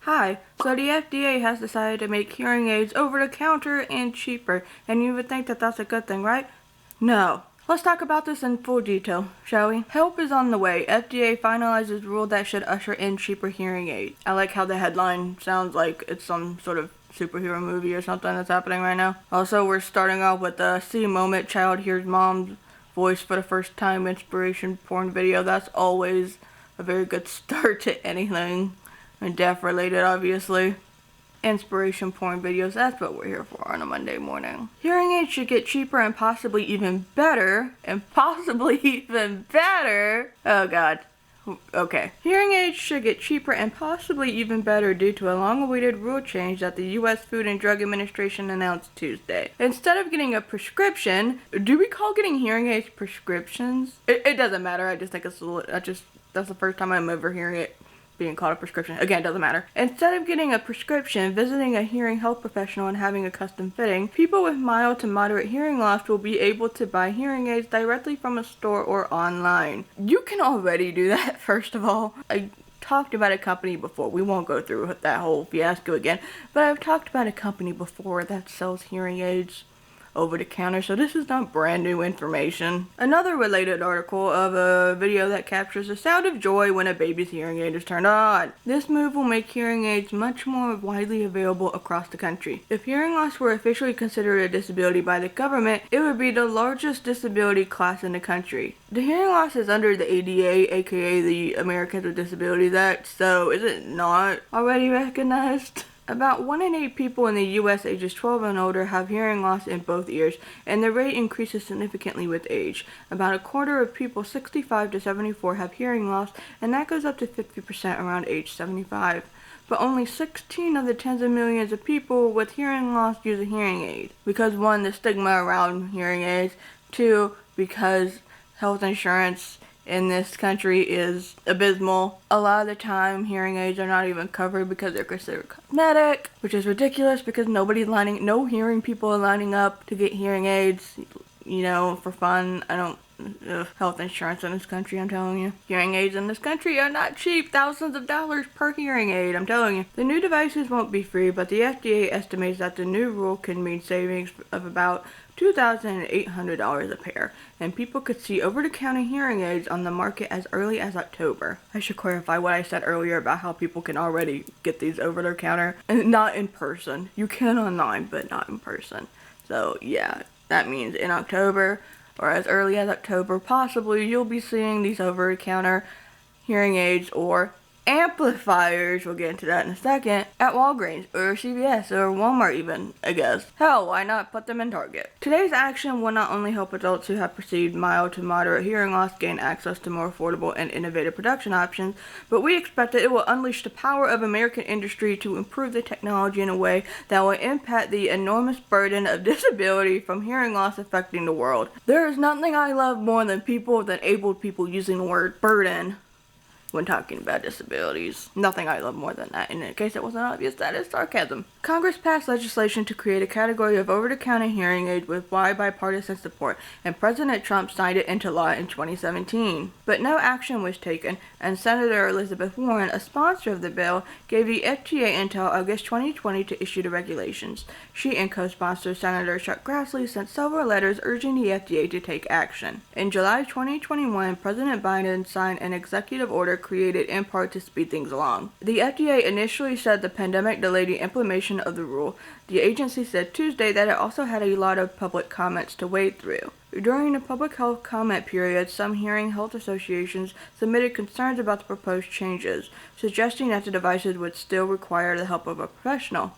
Hi, so the FDA has decided to make hearing aids over the counter and cheaper, and you would think that that's a good thing, right? No. Let's talk about this in full detail, shall we? Help is on the way. FDA finalizes rule that should usher in cheaper hearing aids. I like how the headline sounds like it's some sort of superhero movie or something that's happening right now. Also, we're starting off with the see moment, child hears mom's voice for the first time, inspiration porn video. That's always a very good start to anything. And deaf related, obviously. Inspiration porn videos, that's what we're here for on a Monday morning. Hearing aids should get cheaper and possibly even better. Oh god. Okay. Hearing aids should get cheaper and possibly even better due to a long-awaited rule change that the U.S. Food and Drug Administration announced Tuesday. Instead of getting a prescription, do we call getting hearing aids prescriptions? It doesn't matter. I just think it's that's the first time I'm ever hearing it being called a prescription. Again, doesn't matter. Instead of getting a prescription, visiting a hearing health professional and having a custom fitting, people with mild to moderate hearing loss will be able to buy hearing aids directly from a store or online. You can already do that, first of all. I talked about a company before. We won't go through that whole fiasco again, but I've talked about a company before that sells hearing aids over the counter, so this is not brand new information. Another related article of a video that captures the sound of joy when a baby's hearing aid is turned on. This move will make hearing aids much more widely available across the country. If hearing loss were officially considered a disability by the government, it would be the largest disability class in the country. The hearing loss is under the ADA, aka the Americans with Disabilities Act, so is it not already recognized? About 1 in 8 people in the U.S. ages 12 and older have hearing loss in both ears, and the rate increases significantly with age. About a quarter of people 65 to 74 have hearing loss, and that goes up to 50% around age 75. But only 16 of the tens of millions of people with hearing loss use a hearing aid. Because 1, the stigma around hearing aids, 2, because health insurance in this country is abysmal. A lot of the time, hearing aids are not even covered because they're considered cosmetic, which is ridiculous because no hearing people are lining up to get hearing aids, for fun. Health insurance in this country, I'm telling you. Hearing aids in this country are not cheap. Thousands of dollars per hearing aid, I'm telling you. The new devices won't be free, but the FDA estimates that the new rule can mean savings of about $2,800 a pair, and people could see over-the-counter hearing aids on the market as early as October. I should clarify what I said earlier about how people can already get these over-the-counter, and not in person. You can online, but not in person. So yeah, that means in October, or as early as October, possibly, you'll be seeing these over-the-counter hearing aids or amplifiers, we'll get into that in a second, at Walgreens or CVS or Walmart even, I guess. Hell, why not put them in Target? Today's action will not only help adults who have perceived mild to moderate hearing loss gain access to more affordable and innovative production options, but we expect that it will unleash the power of American industry to improve the technology in a way that will impact the enormous burden of disability from hearing loss affecting the world. There is nothing I love more than able people using the word burden when talking about disabilities. Nothing I love more than that. And in case it wasn't obvious, that is sarcasm. Congress passed legislation to create a category of over-the-counter hearing aid with wide bipartisan support, and President Trump signed it into law in 2017. But no action was taken, and Senator Elizabeth Warren, a sponsor of the bill, gave the FDA until August 2020 to issue the regulations. She and co-sponsor Senator Chuck Grassley sent several letters urging the FDA to take action. In July 2021, President Biden signed an executive order created in part to speed things along. The FDA initially said the pandemic delayed the implementation of the rule. The agency said Tuesday that it also had a lot of public comments to wade through. During the public health comment period, some hearing health associations submitted concerns about the proposed changes, suggesting that the devices would still require the help of a professional.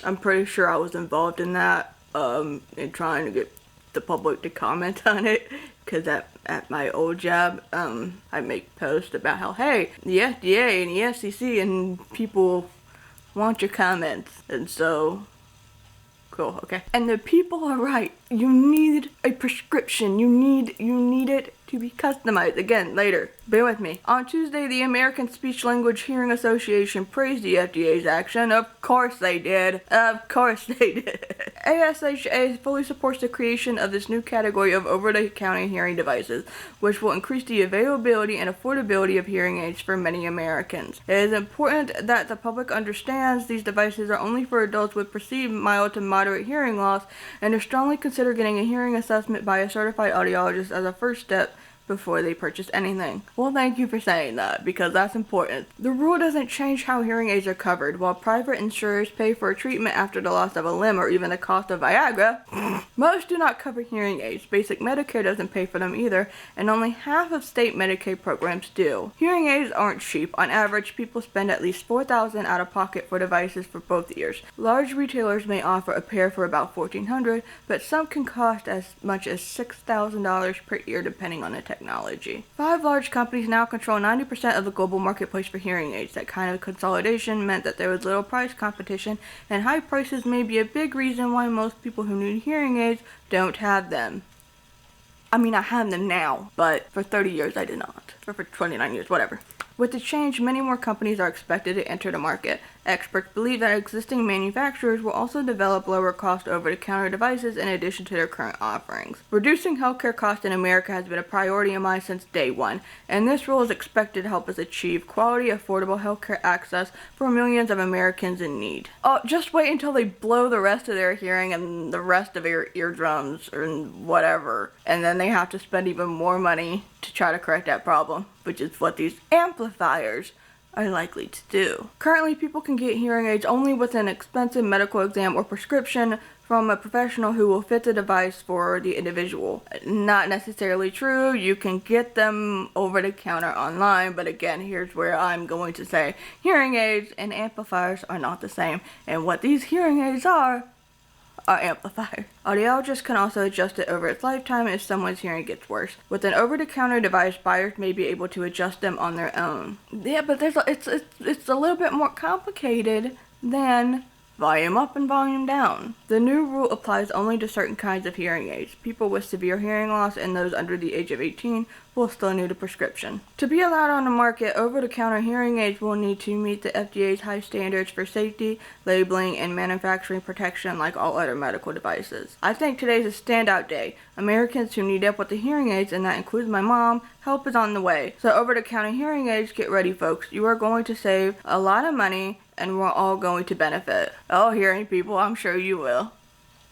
I'm pretty sure I was involved in that, in trying to get the public to comment on it, because at my old job, I make posts about how, hey, the FDA and the FCC and people want your comments, and so, cool, okay. And the people are right. You need a prescription. You need it to be customized. Again, later. Bear with me. On Tuesday, the American Speech Language Hearing Association praised the FDA's action. Of course they did. Of course they did. ASHA fully supports the creation of this new category of over-the-counter hearing devices, which will increase the availability and affordability of hearing aids for many Americans. It is important that the public understands these devices are only for adults with perceived mild to moderate hearing loss, and to strongly consider getting a hearing assessment by a certified audiologist as a first step before they purchase anything. Well, thank you for saying that, because that's important. The rule doesn't change how hearing aids are covered. While private insurers pay for a treatment after the loss of a limb or even the cost of Viagra, most do not cover hearing aids. Basic Medicare doesn't pay for them either, and only half of state Medicaid programs do. Hearing aids aren't cheap. On average, people spend at least $4,000 out of pocket for devices for both ears. Large retailers may offer a pair for about $1,400, but some can cost as much as $6,000 per ear depending on the technology. 5 large companies now control 90% of the global marketplace for hearing aids. That kind of consolidation meant that there was little price competition, and high prices may be a big reason why most people who need hearing aids don't have them. I mean, I have them now, but for 30 years I did not. Or for 29 years, whatever. With the change, many more companies are expected to enter the market. Experts believe that existing manufacturers will also develop lower-cost over-the-counter devices in addition to their current offerings. Reducing healthcare costs in America has been a priority of mine since day one, and this rule is expected to help us achieve quality, affordable healthcare access for millions of Americans in need. Oh, just wait until they blow the rest of their hearing and the rest of their eardrums or whatever, and then they have to spend even more money to try to correct that problem, which is what these amplifiers are likely to do. Currently, people can get hearing aids only with an expensive medical exam or prescription from a professional who will fit the device for the individual. Not necessarily true. You can get them over the counter online, but again, here's where I'm going to say hearing aids and amplifiers are not the same, and what these hearing aids are amplifiers. Audiologists can also adjust it over its lifetime if someone's hearing gets worse. With an over-the-counter device, buyers may be able to adjust them on their own. Yeah, but it's a little bit more complicated than volume up and volume down. The new rule applies only to certain kinds of hearing aids. People with severe hearing loss and those under the age of 18 will still need a prescription. To be allowed on the market, over-the-counter hearing aids will need to meet the FDA's high standards for safety, labeling, and manufacturing protection like all other medical devices. I think today's a standout day. Americans who need help with the hearing aids, and that includes my mom, help is on the way. So over-the-counter hearing aids, get ready folks. You are going to save a lot of money, and we're all going to benefit. Oh, hearing people, I'm sure you will.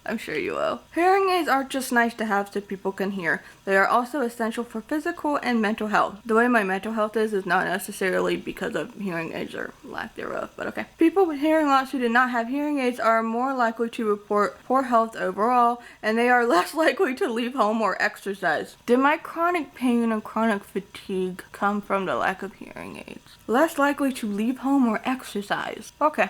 I'm sure you will. Hearing aids aren't just nice to have so people can hear. They are also essential for physical and mental health. The way my mental health is not necessarily because of hearing aids or lack thereof, but okay. People with hearing loss who do not have hearing aids are more likely to report poor health overall, and they are less likely to leave home or exercise. Did my chronic pain and chronic fatigue come from the lack of hearing aids? Less likely to leave home or exercise. Okay.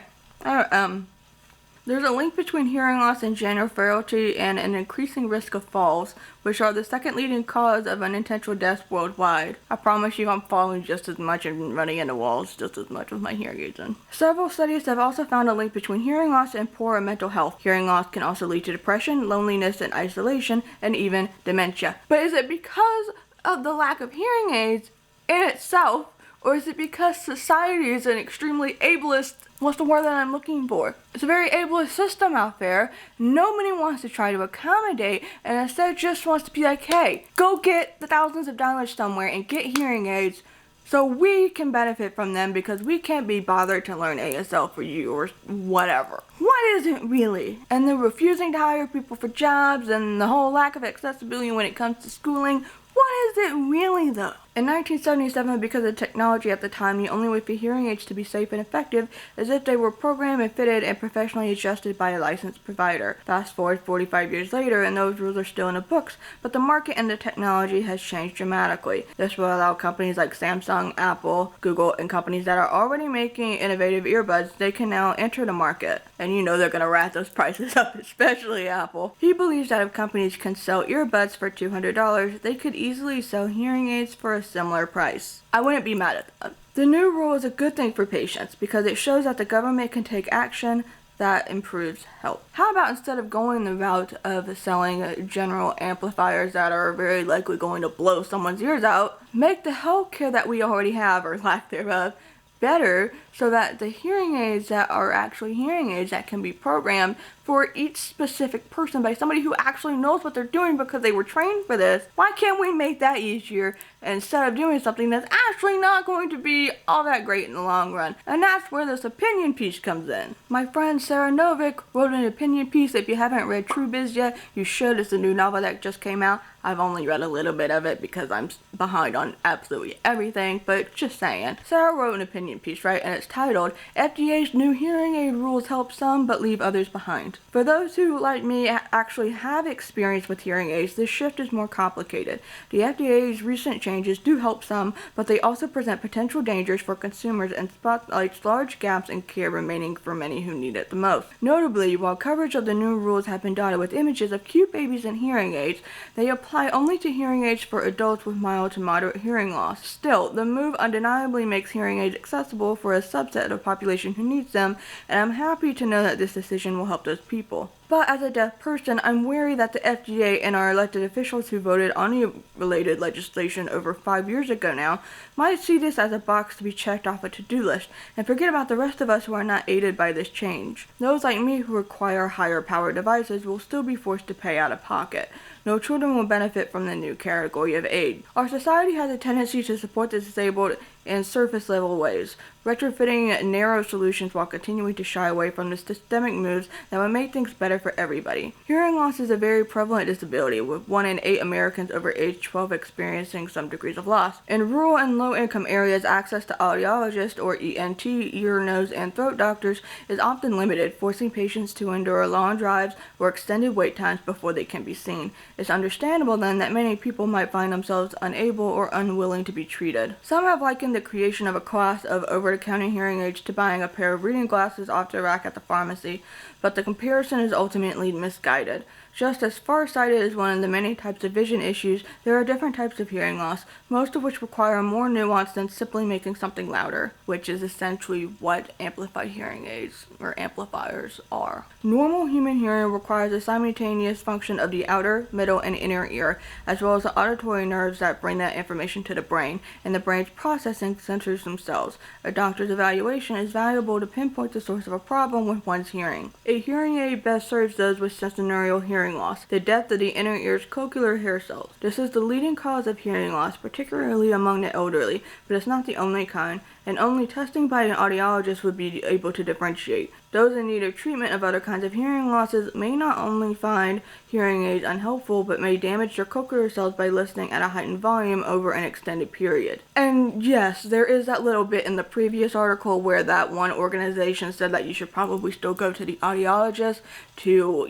There's a link between hearing loss and general frailty and an increasing risk of falls, which are the second leading cause of unintentional deaths worldwide. I promise you I'm falling just as much and running into walls just as much with my hearing aids in. Several studies have also found a link between hearing loss and poor mental health. Hearing loss can also lead to depression, loneliness, and isolation, and even dementia. But is it because of the lack of hearing aids in itself, or is it because society is an extremely ableist, what's the word that I'm looking for? It's a very ableist system out there. Nobody wants to try to accommodate, and instead just wants to be like, hey, go get the thousands of dollars somewhere and get hearing aids so we can benefit from them because we can't be bothered to learn ASL for you or whatever. What is it really? And the refusing to hire people for jobs and the whole lack of accessibility when it comes to schooling. What is it really though? In 1977, because of technology at the time, the only way for hearing aids to be safe and effective is if they were programmed and fitted and professionally adjusted by a licensed provider. Fast forward 45 years later, and those rules are still in the books, but the market and the technology has changed dramatically. This will allow companies like Samsung, Apple, Google, and companies that are already making innovative earbuds, they can now enter the market. And you know they're going to rat those prices up, especially Apple. He believes that if companies can sell earbuds for $200, they could easily sell hearing aids for a similar price. I wouldn't be mad at that. The new rule is a good thing for patients because it shows that the government can take action that improves health. How about instead of going the route of selling general amplifiers that are very likely going to blow someone's ears out, make the healthcare that we already have, or lack thereof, better, so that the hearing aids that are actually hearing aids that can be programmed for each specific person by somebody who actually knows what they're doing because they were trained for this. Why can't we make that easier instead of doing something that's actually not going to be all that great in the long run? And that's where this opinion piece comes in. My friend Sarah Novick wrote an opinion piece. If you haven't read True Biz yet, you should. It's a new novel that just came out. I've only read a little bit of it because I'm behind on absolutely everything, but just saying. Sarah wrote an opinion piece, right? And it's titled, FDA's New Hearing Aid Rules Help Some But Leave Others Behind. For those who, like me, actually have experience with hearing aids, this shift is more complicated. The FDA's recent changes do help some, but they also present potential dangers for consumers and spotlights large gaps in care remaining for many who need it the most. Notably, while coverage of the new rules have been dotted with images of cute babies in hearing aids, they apply only to hearing aids for adults with mild to moderate hearing loss. Still, the move undeniably makes hearing aids accessible for a subset of the population who needs them, and I'm happy to know that this decision will help those people. But as a deaf person, I'm wary that the FDA and our elected officials who voted on the related legislation over 5 years ago now might see this as a box to be checked off a to-do list and forget about the rest of us who are not aided by this change. Those like me who require higher power devices will still be forced to pay out of pocket. No children will benefit from the new category of aid. Our society has a tendency to support the disabled in surface-level ways, retrofitting narrow solutions while continuing to shy away from the systemic moves that would make things better for everybody. Hearing loss is a very prevalent disability, with 1 in 8 Americans over age 12 experiencing some degrees of loss. In rural and low-income areas, access to audiologists or ENT, ear, nose, and throat doctors is often limited, forcing patients to endure long drives or extended wait times before they can be seen. It's understandable then that many people might find themselves unable or unwilling to be treated. Some have likened the creation of a class of over-the-counter hearing aids to buying a pair of reading glasses off the rack at the pharmacy, but the comparison is ultimately misguided. Just as farsighted is one of the many types of vision issues, there are different types of hearing loss, most of which require more nuance than simply making something louder, which is essentially what amplified hearing aids or amplifiers are. Normal human hearing requires a simultaneous function of the outer, middle, and inner ear, as well as the auditory nerves that bring that information to the brain, and the brain's processing centers themselves. A doctor's evaluation is valuable to pinpoint the source of a problem with one's hearing. A hearing aid best serves those with sensorineural hearing loss, the depth of the inner ear's cochlear hair cells. This is the leading cause of hearing loss, particularly among the elderly, but it's not the only kind, and only testing by an audiologist would be able to differentiate. Those in need of treatment of other kinds of hearing losses may not only find hearing aids unhelpful, but may damage their cochlear cells by listening at a heightened volume over an extended period. And yes, there is that little bit in the previous article where that one organization said that you should probably still go to the audiologist to,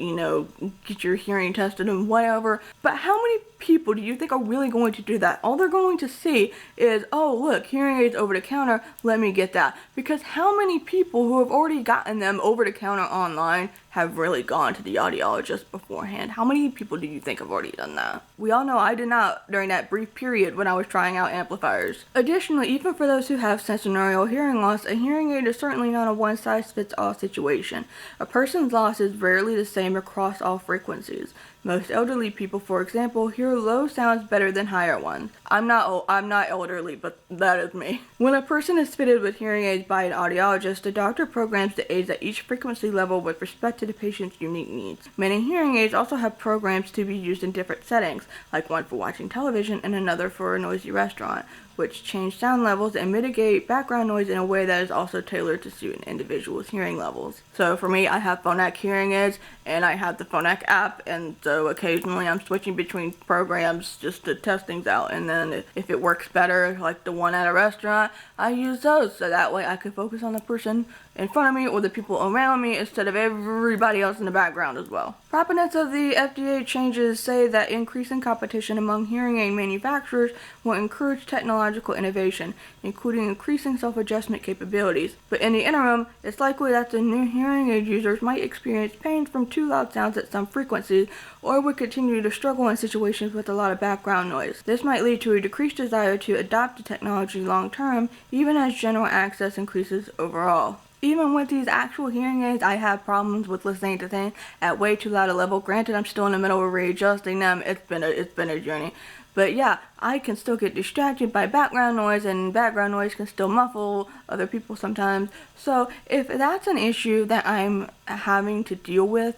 get your hearing tested and whatever. But how many people do you think are really going to do that? All they're going to see is, oh look, hearing aids over the counter, let me get that. Because how many people who have already gotten them over the counter online have really gone to the audiologist beforehand? How many people do you think have already done that? We all know I did not during that brief period when I was trying out amplifiers. Additionally, even for those who have sensorineural hearing loss, a hearing aid is certainly not a one-size-fits-all situation. A person's loss is rarely the same across all frequencies. Most elderly people, for example, hear low sounds better than higher ones. I'm not elderly, but that is me. When a person is fitted with hearing aids by an audiologist, the doctor programs the aids at each frequency level with respect to the patient's unique needs. Many hearing aids also have programs to be used in different settings, like one for watching television and another for a noisy restaurant, which change sound levels and mitigate background noise in a way that is also tailored to suit an individual's hearing levels. So for me, I have Phonak hearing aids, and I have the Phonak app, and so occasionally I'm switching between programs just to test things out, and then if it works better, like the one at a restaurant, I use those, so that way I can focus on the person in front of me or the people around me instead of everybody else in the background as well. Proponents of the FDA changes say that increasing competition among hearing aid manufacturers will encourage technological innovation, including increasing self-adjustment capabilities. But in the interim, it's likely that the new hearing aid users might experience pain from too loud sounds at some frequencies, or would continue to struggle in situations with a lot of background noise. This might lead to a decreased desire to adopt the technology long term, even as general access increases overall. Even with these actual hearing aids, I have problems with listening to things at way too loud a level. Granted, I'm still in the middle of readjusting them. It's been a journey. But yeah, I can still get distracted by background noise, and background noise can still muffle other people sometimes. So if that's an issue that I'm having to deal with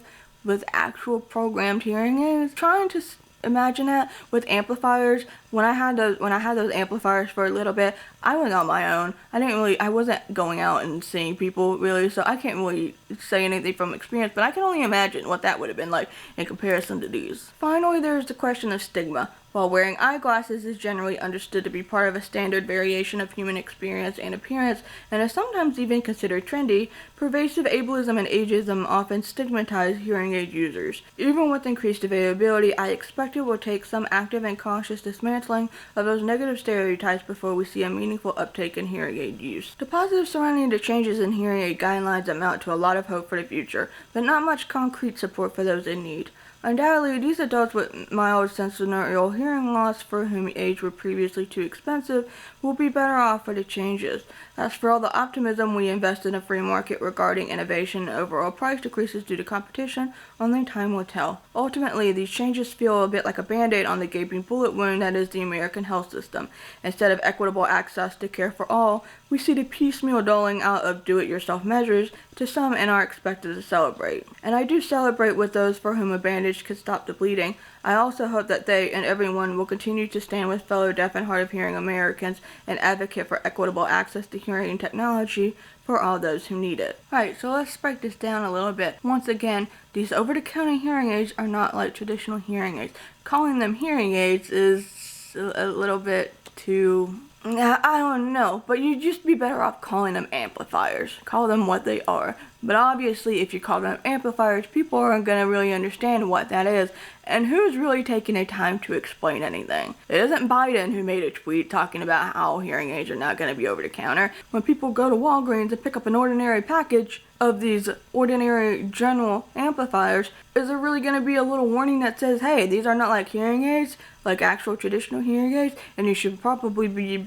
actual programmed hearing aids, trying to imagine that with amplifiers. When I had those amplifiers for a little bit, I was on my own. I wasn't going out and seeing people really, so I can't really say anything from experience, but I can only imagine what that would have been like in comparison to these. Finally, there's the question of stigma. While wearing eyeglasses is generally understood to be part of a standard variation of human experience and appearance, and is sometimes even considered trendy, pervasive ableism and ageism often stigmatize hearing aid users. Even with increased availability, I expect it will take some active and conscious dismantling of those negative stereotypes before we see a meaningful uptake in hearing aid use. The positives surrounding the changes in hearing aid guidelines amount to a lot of hope for the future, but not much concrete support for those in need. Undoubtedly, these adults with mild sensorial hearing loss for whom aids were previously too expensive will be better off for the changes. As for all the optimism we invest in a free market regarding innovation and overall price decreases due to competition, only time will tell. Ultimately, these changes feel a bit like a band-aid on the gaping bullet wound that is the American health system. Instead of equitable access to care for all, we see the piecemeal doling out of do-it-yourself measures to some and are expected to celebrate. And I do celebrate with those for whom a bandage could stop the bleeding. I also hope that they and everyone will continue to stand with fellow deaf and hard of hearing Americans and advocate for equitable access to hearing technology for all those who need it. Alright, so let's break this down a little bit. Once again, these over-the-counter hearing aids are not like traditional hearing aids. Calling them hearing aids is a little bit too... I don't know, but you'd just be better off calling them amplifiers. Call them what they are. But obviously, if you call them amplifiers, people aren't going to really understand what that is, and who's really taking the time to explain anything. It isn't Biden who made a tweet talking about how hearing aids are not going to be over the counter. When people go to Walgreens and pick up an ordinary package of these ordinary general amplifiers, is there really going to be a little warning that says, hey, these are not like hearing aids, like actual traditional hearing aids, and you should probably be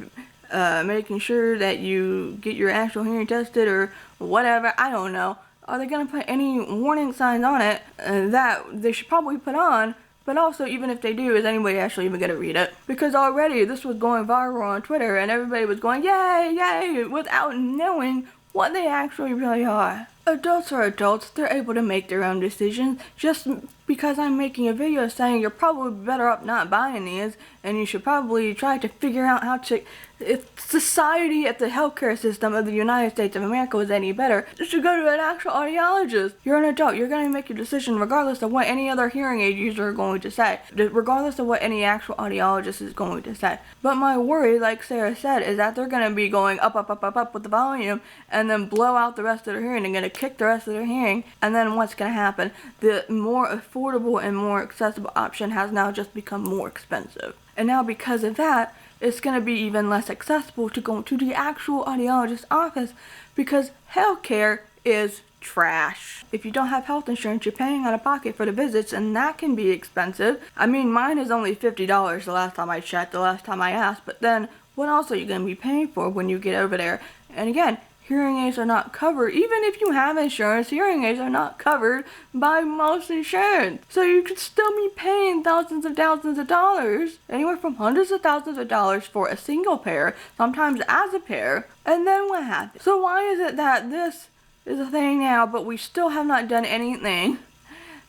making sure that you get your actual hearing tested or whatever? I don't know. Are they going to put any warning signs on it that they should probably put on? But also, even if they do, is anybody actually even going to read it? Because already this was going viral on Twitter and everybody was going, yay, yay, without knowing what they actually really are. Adults are adults. They're able to make their own decisions. Just because I'm making a video saying you're probably better off not buying these, and you should probably try to figure out how to... If society at the healthcare system of the United States of America was any better, you should go to an actual audiologist. You're an adult. You're going to make your decision regardless of what any other hearing aid user are going to say. Regardless of what any actual audiologist is going to say. But my worry, like Sarah said, is that they're going to be going up, up, up, up, up with the volume, and then blow out the rest of their hearing. They're going to kick the rest of their hearing, and then what's going to happen? The more affordable and more accessible option has now just become more expensive. And now because of that, it's going to be even less accessible to go to the actual audiologist's office because healthcare is trash. If you don't have health insurance, you're paying out of pocket for the visits, and that can be expensive. I mean, mine is only $50 the last time I checked, the last time I asked, but then what else are you going to be paying for when you get over there? And again, hearing aids are not covered. Even if you have insurance, hearing aids are not covered by most insurance. So you could still be paying thousands of dollars, anywhere from hundreds of thousands of dollars for a single pair, sometimes as a pair. And then what happens? So why is it that this is a thing now, but we still have not done anything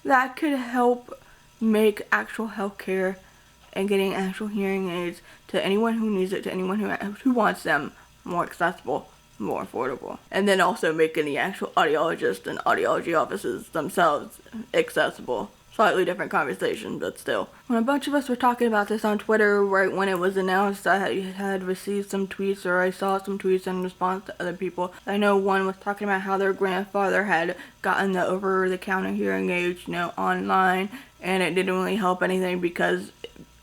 that could help make actual healthcare and getting actual hearing aids to anyone who needs it, to anyone who wants them, more accessible, more affordable, and then also making the actual audiologist and audiology offices themselves accessible. Slightly different conversation, but still. When a bunch of us were talking about this on Twitter right when it was announced, I had received some tweets, or I saw some tweets in response to other people. I know one was talking about how their grandfather had gotten the over-the-counter hearing aids, online, and it didn't really help anything because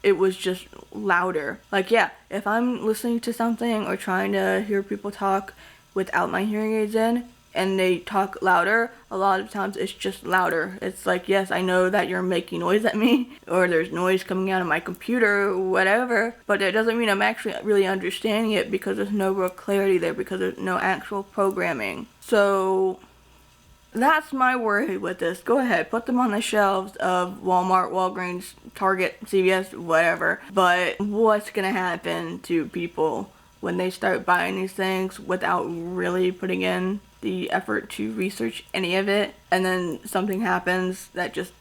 it was just louder. Like, yeah, if I'm listening to something or trying to hear people talk without my hearing aids in, and they talk louder, a lot of times it's just louder. It's like, yes, I know that you're making noise at me, or there's noise coming out of my computer, or whatever, but it doesn't mean I'm actually really understanding it because there's no real clarity there, because there's no actual programming. So that's my worry with this. Go ahead, put them on the shelves of Walmart, Walgreens, Target, CVS, whatever. But what's gonna happen to people when they start buying these things without really putting in the effort to research any of it, and then something happens that just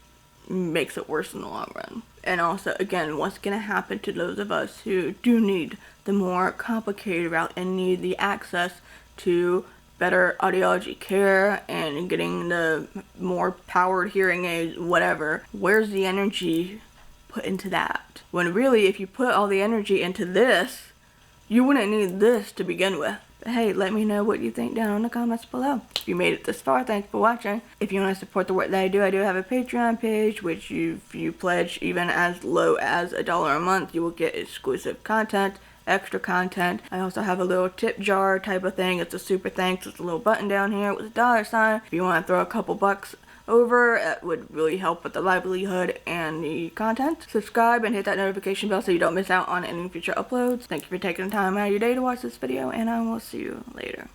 makes it worse in the long run? And also, again, what's gonna happen to those of us who do need the more complicated route and need the access to better audiology care and getting the more powered hearing aids, whatever? Where's the energy put into that? When really, if you put all the energy into this, you wouldn't need this to begin with. But hey, let me know what you think down in the comments below. If you made it this far, thanks for watching. If you want to support the work that I do have a Patreon page, which if you pledge even as low as $1 a month, you will get exclusive content, extra content. I also have a little tip jar type of thing. It's a super thanks. It's a little button down here with a $sign. If you want to throw a couple bucks over, it would really help with the livelihood and the content. Subscribe and hit that notification bell so you don't miss out on any future uploads. Thank you for taking the time out of your day to watch this video, and I will see you later.